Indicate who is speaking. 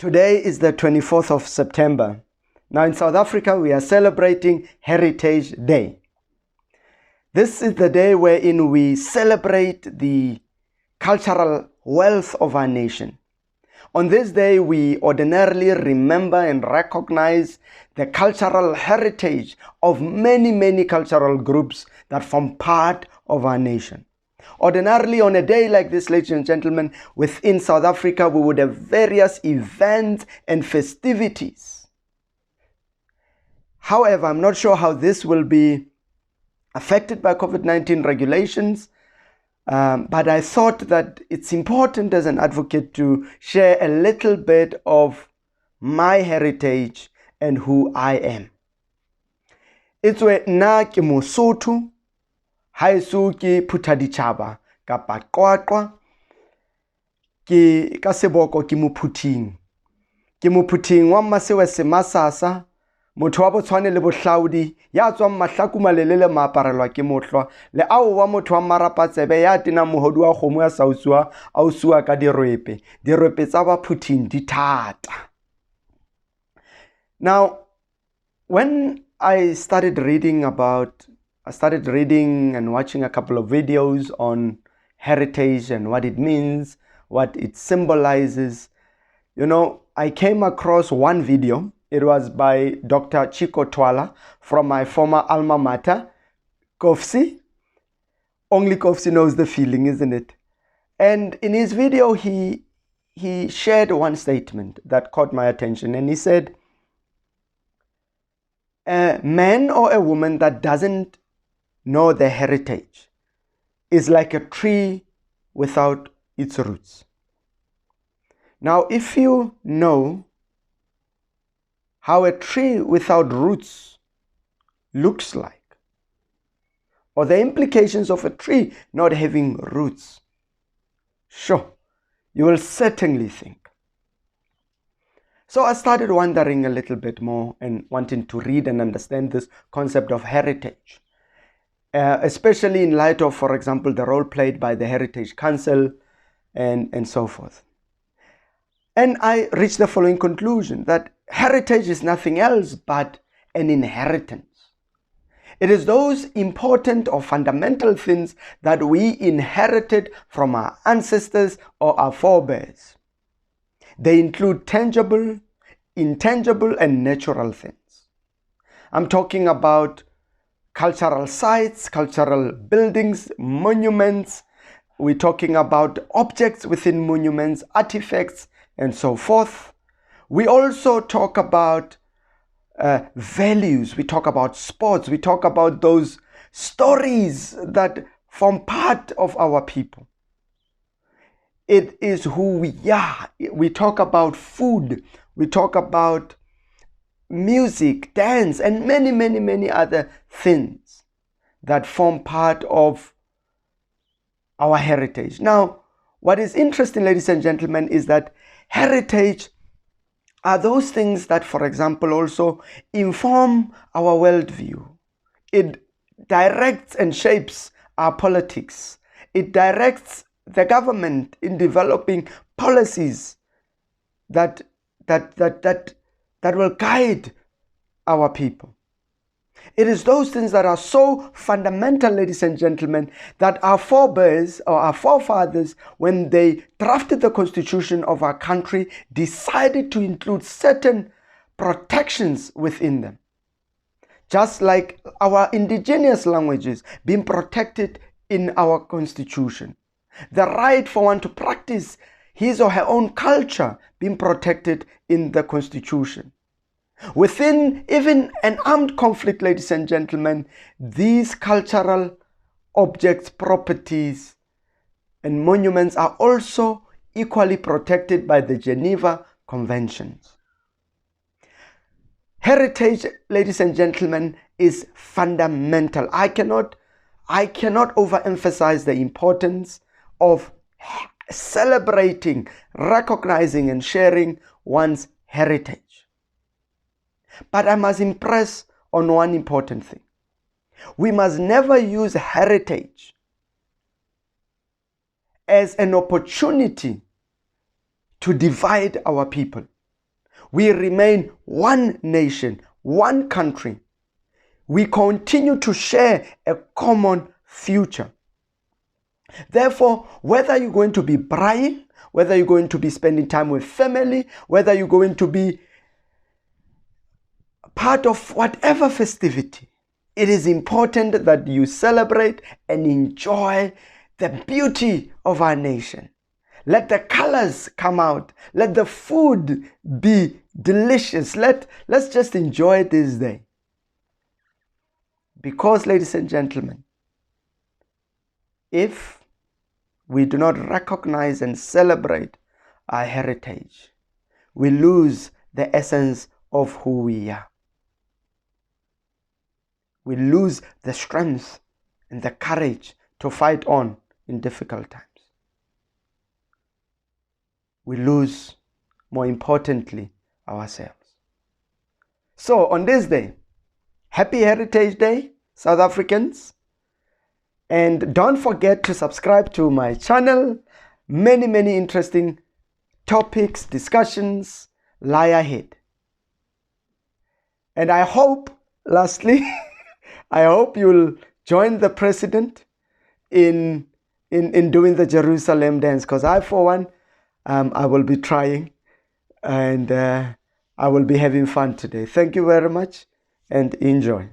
Speaker 1: Today is the 24th of September. Now in South Africa, we are celebrating Heritage Day. This is the day wherein we celebrate the cultural wealth of our nation. On this day, we ordinarily remember and recognize the cultural heritage of many cultural groups that form part of our nation. Ordinarily, on a day like this, ladies and gentlemen, within South Africa, we would have various events and festivities. However, I'm not sure how this will be affected by COVID-19 regulations, but I thought that it's important as an advocate to share a little bit of my heritage and who I am. It's where na ke Mosotho, haeso ke Phuthaditjhaba kapa Qwaqwa, ke ka seboko ke Mophuthing. Ke Mophuthing wa Masewe Semasasa, motho wa Botshwane le Bohlaudi, ya tswang mahlaku malelele maaparelwa ke mohlwa, le ao wa motho wa Marapatsebe ya tenang mohodu wa kgomo ya sausua ausuwa ka dirwepe. Dirwepe tsa Baphuthing di thata. Now, when I started reading and watching a couple of videos on heritage and what it means, what it symbolizes, I came across one video. It was by Dr. Chico Twala from my former alma mater, Kofsi. Only Kofsi knows the feeling, isn't it? And in his video, he shared one statement that caught my attention. And he said, a man or a woman that doesn't know their heritage is like a tree without its roots. Now, if you know how a tree without roots looks like, or the implications of a tree not having roots, sure, you will certainly think. So I started wondering a little bit more and wanting to read and understand this concept of heritage, especially in light of, for example, the role played by the Heritage Council and so forth. And I reached the following conclusion, that heritage is nothing else but an inheritance. It is those important or fundamental things that we inherited from our ancestors or our forebears. They include tangible, intangible, and natural things. I'm talking about cultural sites, cultural buildings, monuments. We're talking about objects within monuments, artifacts, and so forth. We also talk about values. We talk about sports. We talk about those stories that form part of our people. It is who we are. We talk about food. We talk about music, dance, and many other things that form part of our heritage. Now, what is interesting, ladies and gentlemen, is that heritage are those things that, for example, also inform our worldview. It directs and shapes our politics. It directs the government in developing policies that will guide our people. It is those things that are so fundamental, ladies and gentlemen, that our forebears or our forefathers, when they drafted the constitution of our country, decided to include certain protections within them. Just like our indigenous languages being protected in our constitution. The right for one to practice his or her own culture being protected in the constitution. Within even an armed conflict, ladies and gentlemen, these cultural objects, properties, and monuments are also equally protected by the Geneva Conventions. Heritage, ladies and gentlemen, is fundamental. I cannot overemphasize the importance of celebrating, recognizing, and sharing one's heritage. But I must impress on one important thing. We must never use heritage as an opportunity to divide our people. We remain one nation, one country. We continue to share a common future. Therefore, whether you're going to be praying, whether you're going to be spending time with family, whether you're going to be part of whatever festivity, it is important that you celebrate and enjoy the beauty of our nation. Let the colors come out. Let the food be delicious. Let's just enjoy this day. Because, ladies and gentlemen, if we do not recognize and celebrate our heritage, we lose the essence of who we are. We lose the strength and the courage to fight on in difficult times. We lose, more importantly, ourselves. So on this day, Happy Heritage Day, South Africans. And don't forget to subscribe to my channel. Many interesting topics, discussions lie ahead. And I hope, lastly, I hope you'll join the president in doing the Jerusalem dance, because I, for one, I will be trying, and I will be having fun today. Thank you very much, and enjoy.